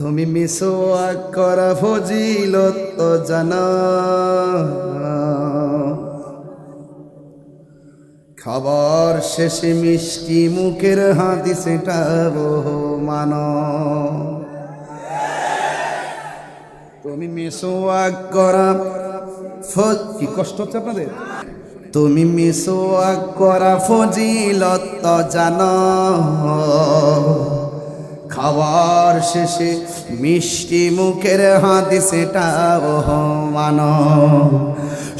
তুমি মিসওয়াক করা ফজিলত তো জানা, খাবার শেষে মিষ্টি মুখের হাদিস এটা মানো। তুমি মিসওয়াক করা কি কষ্ট হচ্ছে আপনাদের? তুমি মিসওয়াক করা ফজিলত তো জানো, খাবার শেষে মিষ্টি মুখের হাদিস এটা মানো।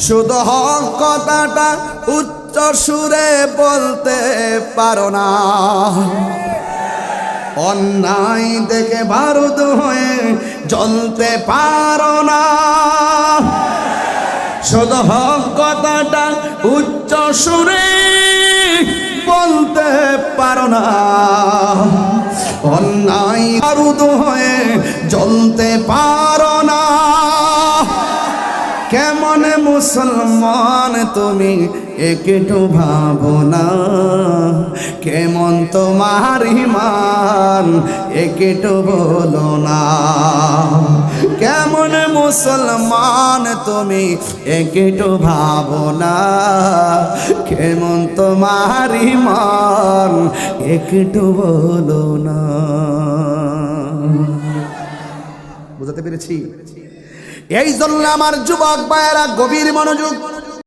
শুধু হক কথাটা উচ্চ সুরে বলতে পারো না, অন্যায় দেখে বারুদ হয়ে জ্বলতে পারো না। শুধু হক কথাটা উচ্চ সুরে বলতে পারো না, অন্যায় বারুদ হয়ে জ্বলতে পারো না। কেমন মুসলমান তুমি একটু ভাবো না, কেমন তোমার ঈমান একটু বলো না। কেমন মুসলমান তুমি একটু ভাবো না, কেমন তোমার ঈমান একটু বলো না। বুঝাতে পেরেছি? এই জন্য আমার যুবক ভাইয়েরা গভীর মনোযোগ।